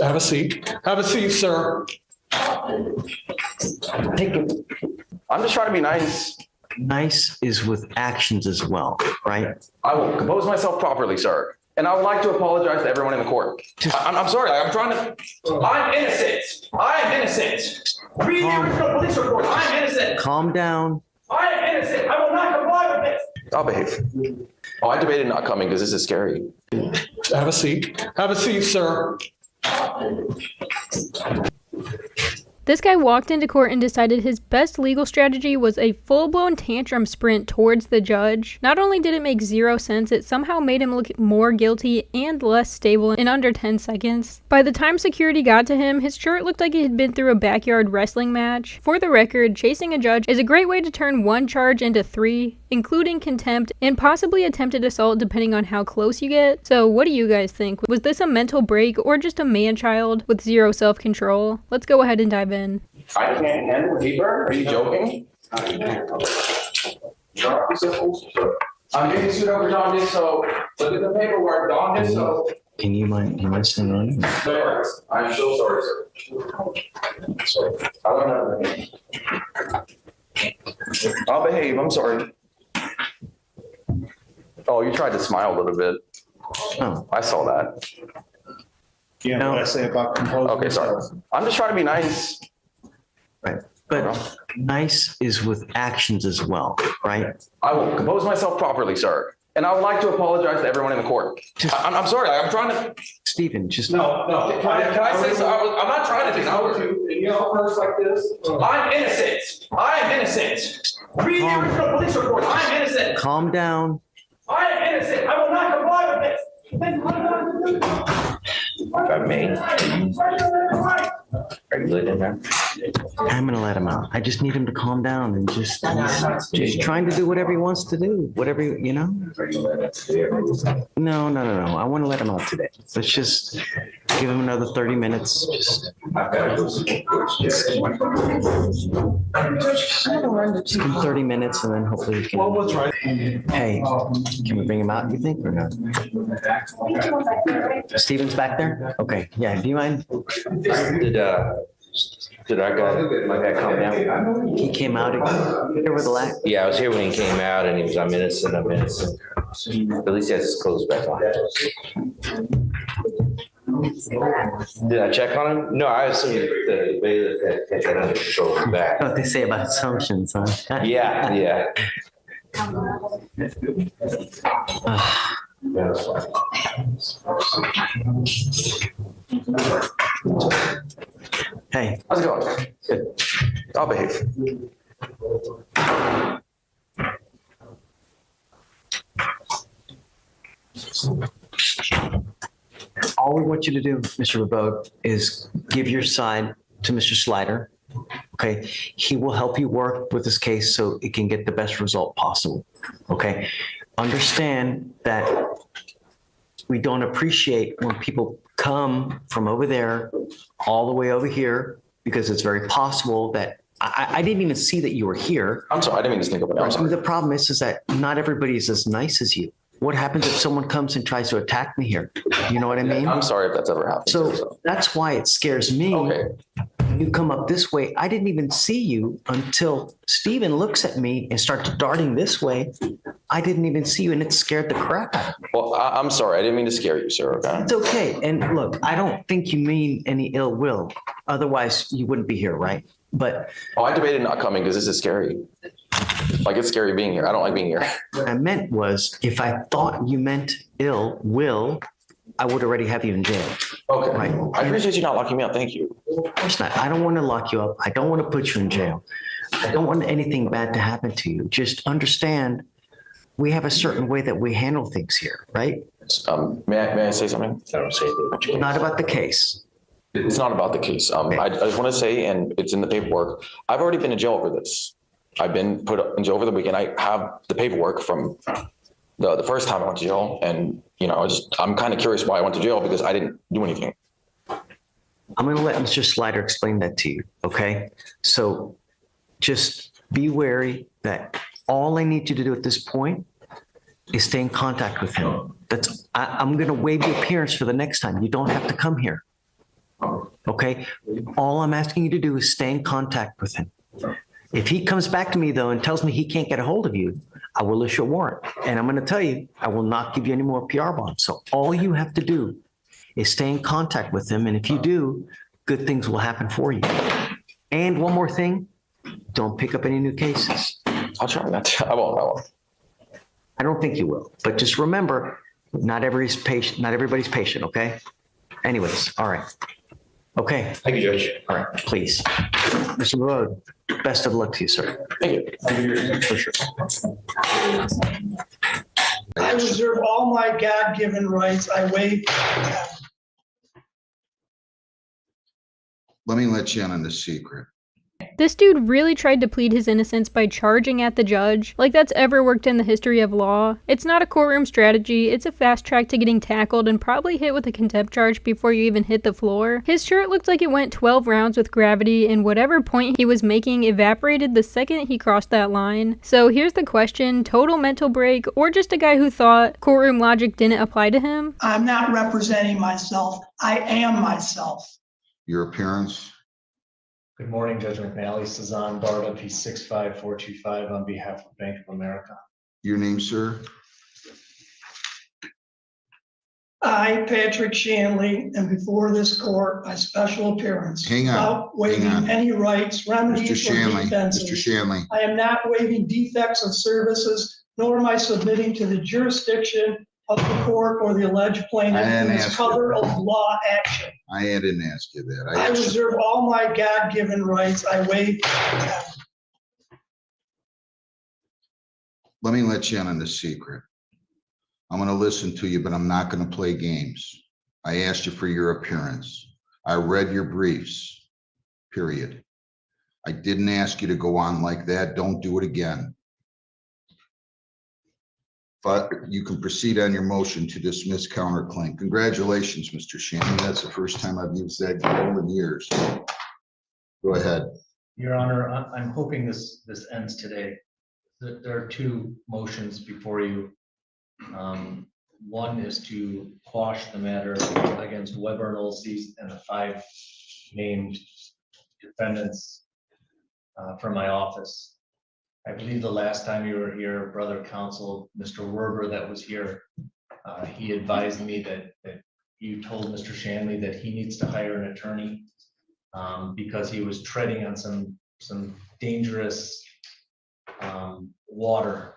Have a seat. Have a seat, sir. Take it. I'm just trying to be nice. Nice is with actions as well, right? I will compose myself properly, sir. And I would like to apologize to everyone in the court. I'm sorry. I'm trying to. I'm innocent. I am innocent. Read the original police report. I'm innocent. Calm down. I am innocent. I will not comply with this. I'll behave. Oh, I debated not coming because this is scary. Have a seat. Have a seat, sir. This guy walked into court and decided his best legal strategy was a full-blown tantrum sprint towards the judge. Not only did it make zero sense, it somehow made him look more guilty and less stable in under 10 seconds. By the time security got to him, his shirt looked like he had been through a backyard wrestling match. For the record, chasing a judge is a great way to turn one charge into 3, including contempt and possibly attempted assault depending on how close you get. So what do you guys think? Was this a mental break or just a man-child with zero self-control? Let's go ahead and dive in. I can't handle paper? Are you joking? I'm getting sued over John Disso. Look at the paperwork, John Disso. Can you mind staying on? Sorry. I'm so sorry, sir. I don't know. I'll behave. I'm sorry. Oh, you tried to smile a little bit. Oh, I saw that. You know what I say about composing? Okay, sorry. I'm just trying to be nice. right. But nice is with actions as well, right? I will compose myself properly, sir. And I would like to apologize to everyone in the court. I'm sorry. I'm trying to. Stephen, just No. Can I say so? I'm not trying to be nice. You know, first like this. I'm innocent. I am innocent. Read the original police report. I'm innocent. calm down. I am innocent. I will not comply with this. If I may, are you good in there? I'm gonna let him out. I just need him to calm down and he's trying to do whatever he wants to do. Whatever, you know? No. I want to let him out today. Let's just give him another 30 minutes. Just give him 30 minutes and then hopefully we can. Hey, can we bring him out, you think, or no? Steven's back there? Okay, yeah, do you mind? Did my guy calm down? He came out here with the lack. Yeah, I was here when he came out and he was, I'm innocent. At least he has his clothes back on. Did I check on him? No, I assumed the bailiff had that on his shoulder back. What they say about assumptions, huh? Yeah. Hey, How's it going? Good. I'll behave. all we want you to do, Mr. Rabode, is give your side to Mr. Slider. Okay, he will help you work with this case so it can get the best result possible. Okay, understand that we don't appreciate when people come from over there all the way over here, because it's very possible that I didn't even see that you were here. I'm sorry, I didn't mean to sneak up on you. I'm sorry. The problem is that not everybody is as nice as you. What happens if someone comes and tries to attack me here? You know what I mean? I'm sorry if that's ever happened. So that's why it scares me. Okay. You come up this way. I didn't even see you until Steven looks at me and starts darting this way. I didn't even see you, and it scared the crap out of me. Well, I'm sorry. I didn't mean to scare you, sir. Okay. It's okay. And look, I don't think you mean any ill will. Otherwise, you wouldn't be here, right? But Oh, I debated not coming because this is scary. Like, it's scary being here. I don't like being here. what I meant was, if I thought you meant ill will, I would already have you in jail. Okay. Right. I appreciate you not locking me up. Thank you. Of course not. I don't want to lock you up. I don't want to put you in jail. I don't want anything bad to happen to you. Just understand, we have a certain way that we handle things here, right? May I say something? I don't say anything. Not about the case. It's not about the case. I just want to say, and it's in the paperwork, I've already been in jail over this. I've been put in jail over the weekend. I have the paperwork from the first time I went to jail. And, you know, I'm kind of curious why I went to jail, because I didn't do anything. I'm going to let Mr. Slider explain that to you, okay? So just be wary that all I need you to do at this point is stay in contact with him. I'm going to waive the appearance for the next time. You don't have to come here. Okay? All I'm asking you to do is stay in contact with him. If he comes back to me though and tells me he can't get a hold of you, I will issue a warrant. And I'm going to tell you, I will not give you any more PR bonds. So all you have to do is stay in contact with him. And if you do, good things will happen for you. And one more thing, don't pick up any new cases. I'll try not to. I won't. I don't think you will, but just remember, not everybody's patient, okay? Anyways, all right. Okay, Thank you, Judge. all right, please. Mr. Road, best of luck to you, sir. Thank you. For sure. I reserve all my God-given rights. I waive. Let me let you in on the secret. This dude really tried to plead his innocence by charging at the judge, like that's ever worked in the history of law. It's not a courtroom strategy, it's a fast track to getting tackled and probably hit with a contempt charge before you even hit the floor. His shirt looked like it went 12 rounds with gravity, and whatever point he was making evaporated the second he crossed that line. So here's the question, total mental break, or just a guy who thought courtroom logic didn't apply to him? I'm not representing myself. I am myself. Your appearance? Good morning, Judge McNally. Cezanne Barta, P65425 on behalf of Bank of America. Your name, sir? I, Patrick Shanley, am before this court by special appearance. Hang on, Without waiving hang on. any rights, Mr. remedies, or Shanley, Mr. defenses. Shanley, I am not waiving defects of services, nor am I submitting to the jurisdiction of the court or the alleged plaintiff I didn't in this ask you. cover of law action. I didn't ask you that. I asked you- reserve all my God-given rights. I waive. Let me let you in on the secret. I'm going to listen to you, but I'm not going to play games. I asked you for your appearance. I read your briefs, period. I didn't ask you to go on like that. Don't do it again. But you can proceed on your motion to dismiss counterclaim. Congratulations, Mr. Shannon. That's the first time I've used that goal in years. Go ahead. Your Honor, I'm hoping this ends today. There are two motions before you. One is to quash the matter against Weber and Olsey and the 5 named defendants from my office. I believe the last time you were here, brother counsel, Mr. Werber, that was here, he advised me that you told Mr. Shanley that he needs to hire an attorney because he was treading on some dangerous water.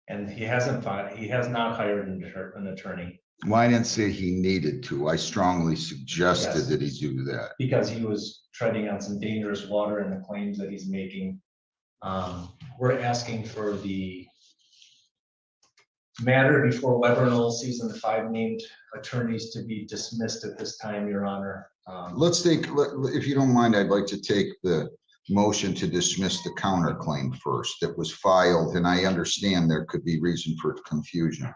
And he has not hired an attorney. Well, I didn't say he needed to. I strongly suggested Yes. that he do that. Because he was treading on some dangerous water in the claims that he's making. We're asking for the matter before Weber and Olsey and the 5 named attorneys to be dismissed at this time, Your Honor. If you don't mind, I'd like to take the motion to dismiss the counterclaim first that was filed, and I understand there could be reason for confusion.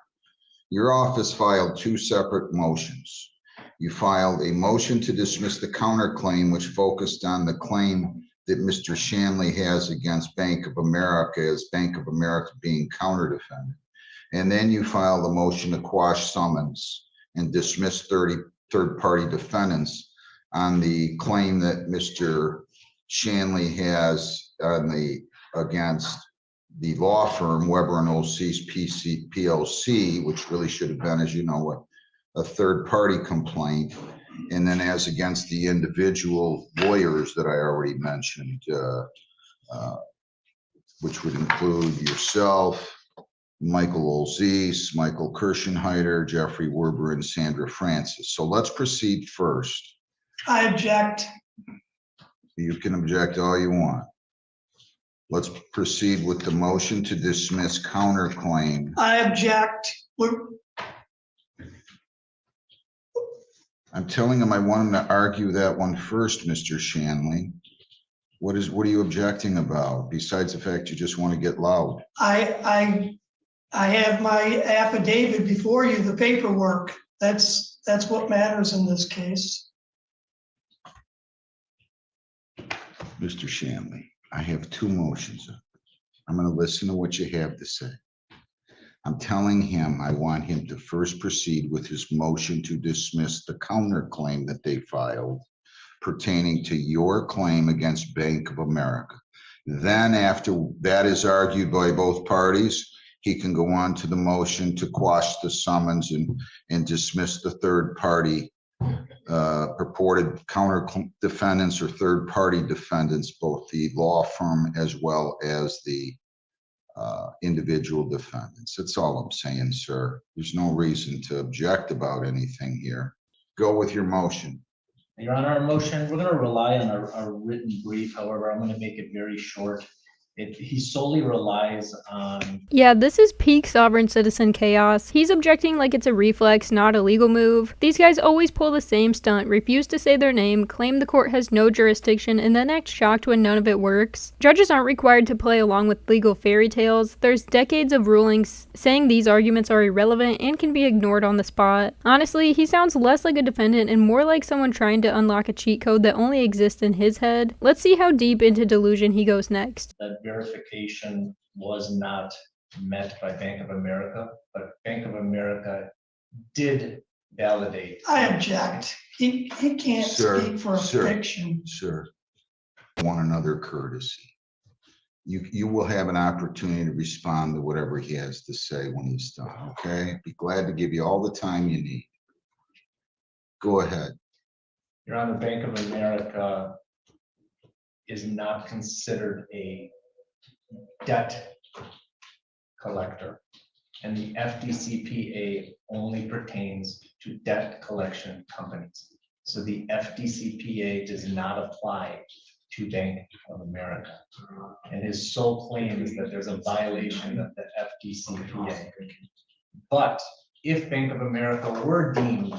Your office filed 2 separate motions. You filed a motion to dismiss the counterclaim, which focused on the claim that Mr. Shanley has against Bank of America as Bank of America being counter-defendant. And then you filed a motion to quash summons and dismiss 30 third-party defendants on the claim that Mr. Shanley has against the law firm Weber and Olsey's PLC, which really should have been, as you know, a third-party complaint, and then as against the individual lawyers that I already mentioned, which would include yourself, Michael Olsey, Michael Kirschenheiter, Jeffrey Werber, and Sandra Francis. So let's proceed first. I object. You can object all you want. Let's proceed with the motion to dismiss counterclaim. I object. I'm telling him I want him to argue that one first, Mr. Shanley. What are you objecting about, besides the fact you just want to get loud? I have my affidavit before you, the paperwork. That's what matters in this case. Mr. Shanley, I have 2 motions. I'm going to listen to what you have to say. I'm telling him I want him to first proceed with his motion to dismiss the counterclaim that they filed pertaining to your claim against Bank of America. Then after that is argued by both parties, he can go on to the motion to quash the summons and dismiss the third party purported counter defendants or third party defendants, both the law firm as well as the individual defendants. That's all I'm saying, sir. There's no reason to object about anything here. Go with your motion. Your Honor, our motion, we're going to rely on our written brief. However, I'm going to make it very short. He solely relies on. Yeah, this is peak sovereign citizen chaos. He's objecting like it's a reflex, not a legal move. These guys always pull the same stunt, refuse to say their name, claim the court has no jurisdiction, and then act shocked when none of it works. Judges aren't required to play along with legal fairy tales. There's decades of rulings saying these arguments are irrelevant and can be ignored on the spot. Honestly, he sounds less like a defendant and more like someone trying to unlock a cheat code that only exists in his head. Let's see how deep into delusion he goes next. That verification was not met by Bank of America, but Bank of America did validate. I object. He can't speak for a fiction. Sir, one another courtesy. You will have an opportunity to respond to whatever he has to say when he's done, okay? Be glad to give you all the time you need. Go ahead. Your Honor, Bank of America is not considered a debt collector, and the FDCPA only pertains to debt collection companies. So the FDCPA does not apply to Bank of America. And his sole claim is that there's a violation of the FDCPA. But if Bank of America were deemed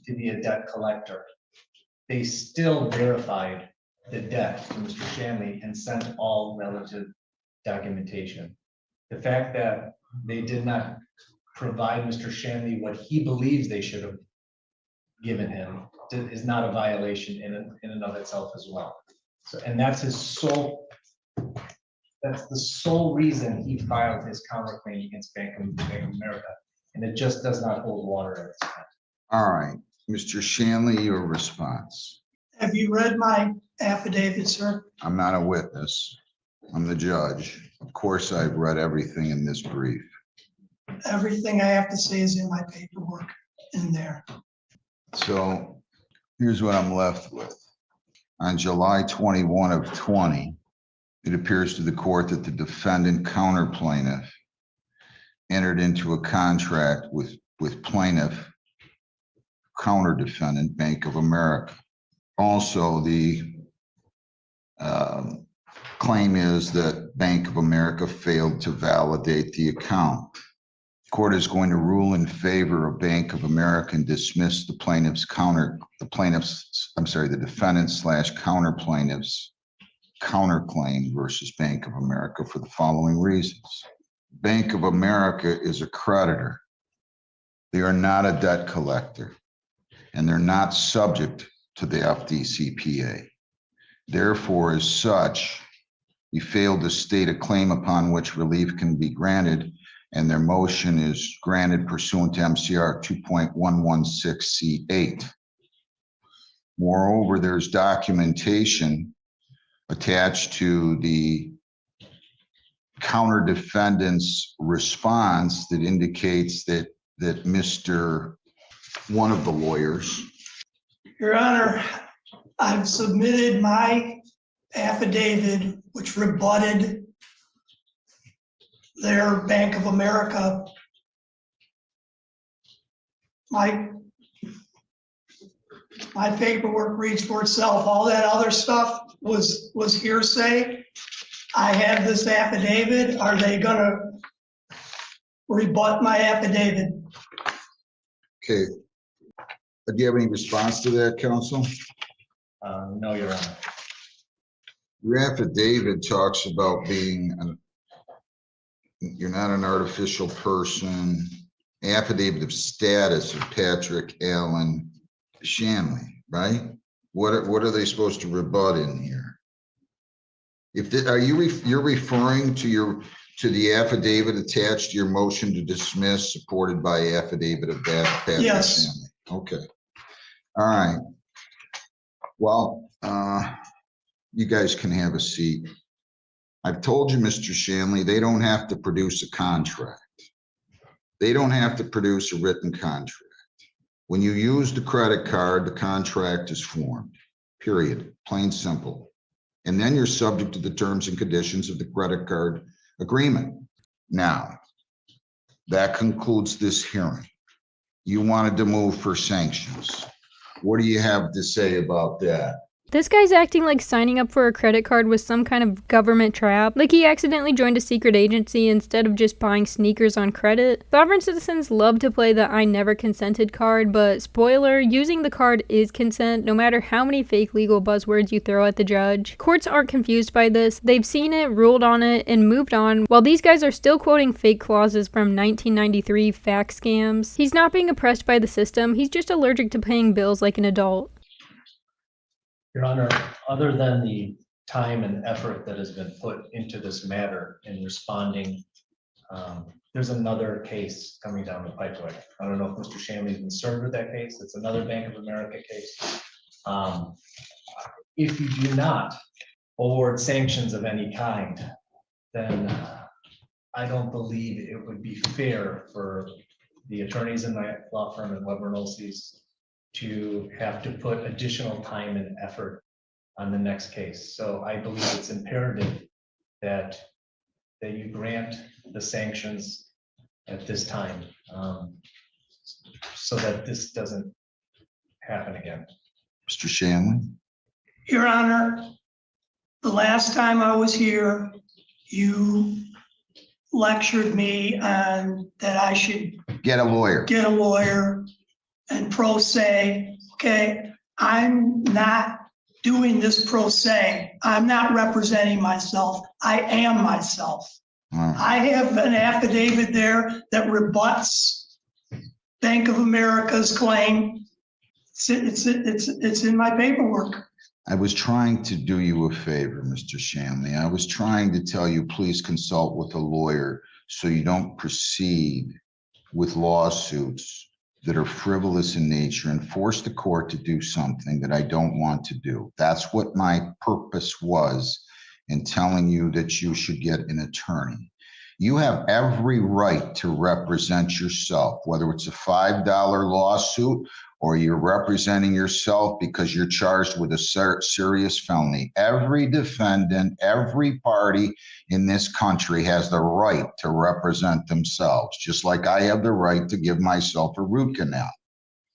to be a debt collector, they still verified the debt to Mr. Shanley and sent all relative documentation. The fact that they did not provide Mr. Shanley what he believes they should have given him is not a violation in and of itself as well. So, and that's the sole reason he filed his counterclaim against Bank of America. And it just does not hold water at this point. All right, Mr. Shanley, your response. Have you read my affidavit, sir? I'm not a witness. I'm the judge. Of course, I've read everything in this brief. Everything I have to say is in my paperwork in there. So here's what I'm left with. On July 21 of 20, it appears to the court that the defendant counterplaintiff entered into a contract with plaintiff counter defendant Bank of America. Also, the claim is that Bank of America failed to validate the account. The court is going to rule in favor of Bank of America and dismiss the defendant slash counter plaintiff's counterclaim versus Bank of America for the following reasons. Bank of America is a creditor. They are not a debt collector, and they're not subject to the FDCPA. Therefore, as such, we failed to state a claim upon which relief can be granted, and their motion is granted pursuant to MCR 2.116C8. Moreover, there's documentation attached to the counter defendant's response that indicates that one of the lawyers. Your Honor, I've submitted my affidavit, which rebutted their Bank of America. My paperwork reads for itself. All that other stuff was hearsay. I have this affidavit. Are they gonna rebut my affidavit? Okay. Do you have any response to that, counsel? No, Your Honor. Your affidavit talks about you're not an artificial person. Affidavit of status of Patrick Allen Shanley, right? What are they supposed to rebut in here? You're referring to to the affidavit attached to your motion to dismiss, supported by affidavit of Patrick Yes. Shanley? Okay. All right. Well, you guys can have a seat. I've told you, Mr. Shanley, they don't have to produce a contract. They don't have to produce a written contract. When you use the credit card, the contract is formed, period, plain simple. And then you're subject to the terms and conditions of the credit card agreement. Now, that concludes this hearing. You wanted to move for sanctions. What do you have to say about that? This guy's acting like signing up for a credit card was some kind of government trap, like he accidentally joined a secret agency instead of just buying sneakers on credit. Sovereign citizens love to play the I never consented card, but spoiler, using the card is consent no matter how many fake legal buzzwords you throw at the judge. Courts aren't confused by this, they've seen it, ruled on it, and moved on, while these guys are still quoting fake clauses from 1993 fax scams. He's not being oppressed by the system, he's just allergic to paying bills like an adult. Your Honor, other than the time and effort that has been put into this matter in responding, there's another case coming down the pipeline. I don't know if Mr. Shanley's been served with that case. It's another Bank of America case. If you do not award sanctions of any kind, then I don't believe it would be fair for the attorneys in my law firm at Weber and Olsey's to have to put additional time and effort on the next case. So I believe it's imperative that you grant the sanctions at this time, so that this doesn't happen again. Mr. Shanley? Your Honor, the last time I was here, you lectured me on that I should Get a lawyer. get a lawyer and pro se. Okay, I'm not doing this pro se. I'm not representing myself. I am myself. All right. I have an affidavit there that rebuts Bank of America's claim. It's in my paperwork. I was trying to do you a favor, Mr. Shanley. I was trying to tell you, please consult with a lawyer so you don't proceed with lawsuits that are frivolous in nature and force the court to do something that I don't want to do. That's what my purpose was in telling you that you should get an attorney. You have every right to represent yourself, whether it's a $5 lawsuit or you're representing yourself because you're charged with a serious felony. Every defendant, every party in this country has the right to represent themselves, just like I have the right to give myself a root canal.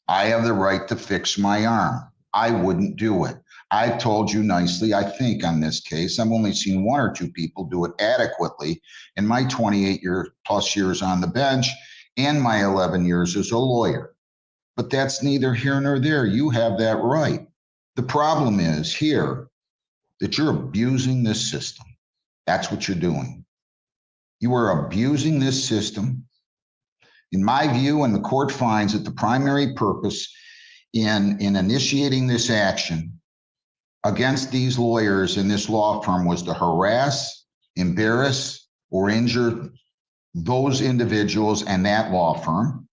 I have the right to fix my arm. I wouldn't do it. I've told you nicely, I think on this case, I've only seen one or two people do it adequately in my 28+ years on the bench and my 11 years as a lawyer. But that's neither here nor there. You have that right. The problem is here that you're abusing this system. That's what you're doing. You are abusing this system. In my view, and the court finds that the primary purpose in initiating this action against these lawyers in this law firm was to harass, embarrass, or injure those individuals and that law firm.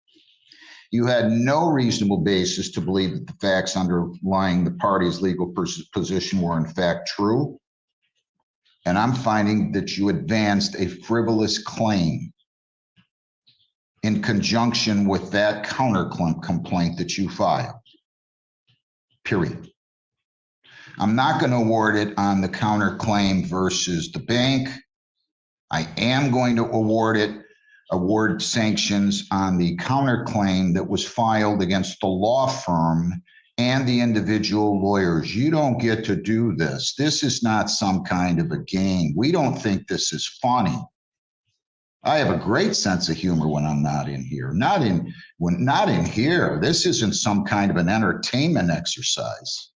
You had no reasonable basis to believe that the facts underlying the party's legal position were in fact true. And I'm finding that you advanced a frivolous claim in conjunction with that counterclaim that you filed, period. I'm not going to award it on the counterclaim versus the bank. I am going to award sanctions on the counterclaim that was filed against the law firm and the individual lawyers. You don't get to do this. This is not some kind of a game. We don't think this is funny. I have a great sense of humor when I'm not in here. Not in here. This isn't some kind of an entertainment exercise.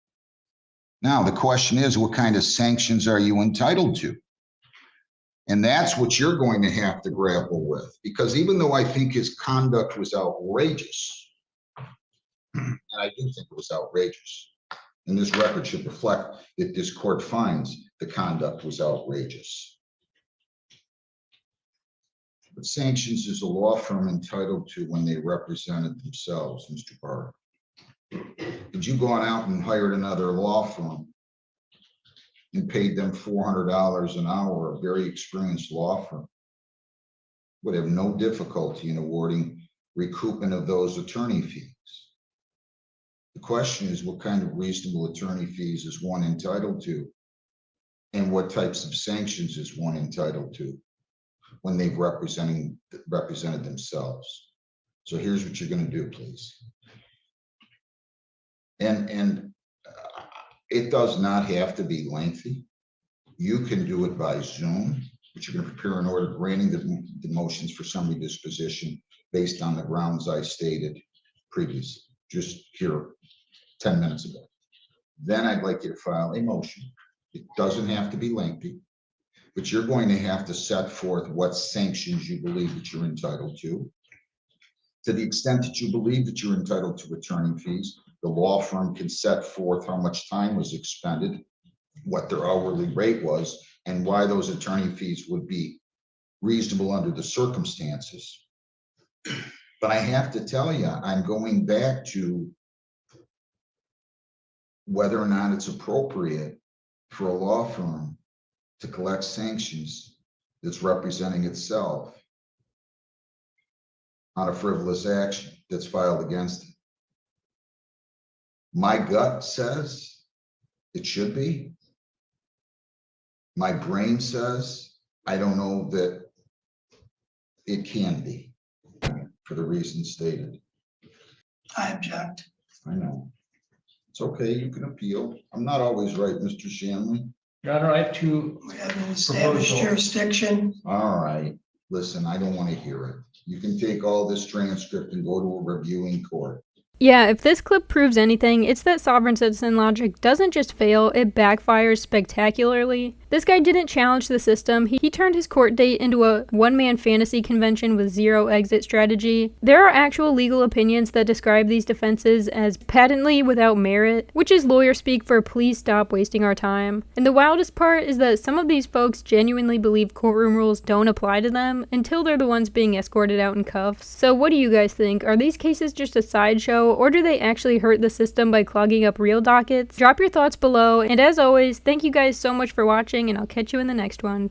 Now, the question is, what kind of sanctions are you entitled to? And that's what you're going to have to grapple with, because even though I think his conduct was outrageous, and I do think it was outrageous, and this record should reflect that this court finds the conduct was outrageous. What sanctions is a law firm entitled to when they represented themselves, Mr. Barr? Did you go out and hired another law firm and paid them $400 an hour, a very experienced law firm? Would have no difficulty in awarding recoupment of those attorney fees. The question is, what kind of reasonable attorney fees is one entitled to? And what types of sanctions is one entitled to when they've represented themselves? So here's what you're going to do, please. And it does not have to be lengthy. You can do it by Zoom, but you're going to prepare an order granting the motions for summary disposition based on the grounds I stated previously, just here 10 minutes ago. Then I'd like you to file a motion. It doesn't have to be lengthy, but you're going to have to set forth what sanctions you believe that you're entitled to. To the extent that you believe that you're entitled to attorney fees, the law firm can set forth how much time was expended, what their hourly rate was, and why those attorney fees would be reasonable under the circumstances. But I have to tell you, I'm going back to whether or not it's appropriate for a law firm to collect sanctions that's representing itself on a frivolous action that's filed against it. My gut says it should be. My brain says I don't know that it can be, for the reasons stated. I object. I know. It's okay, you can appeal. I'm not always right, Mr. Shanley. Your Honor, I have two We have an established Proposal. jurisdiction. All right, listen, I don't want to hear it. You can take all this transcript and go to a reviewing court. Yeah, if this clip proves anything, it's that sovereign citizen logic doesn't just fail, it backfires spectacularly. This guy didn't challenge the system, he turned his court date into a one-man fantasy convention with zero exit strategy. There are actual legal opinions that describe these defenses as patently without merit, which is lawyer speak for please stop wasting our time. And the wildest part is that some of these folks genuinely believe courtroom rules don't apply to them until they're the ones being escorted out in cuffs. So what do you guys think? Are these cases just a sideshow, or do they actually hurt the system by clogging up real dockets? Drop your thoughts below, and as always, thank you guys so much for watching, and I'll catch you in the next one.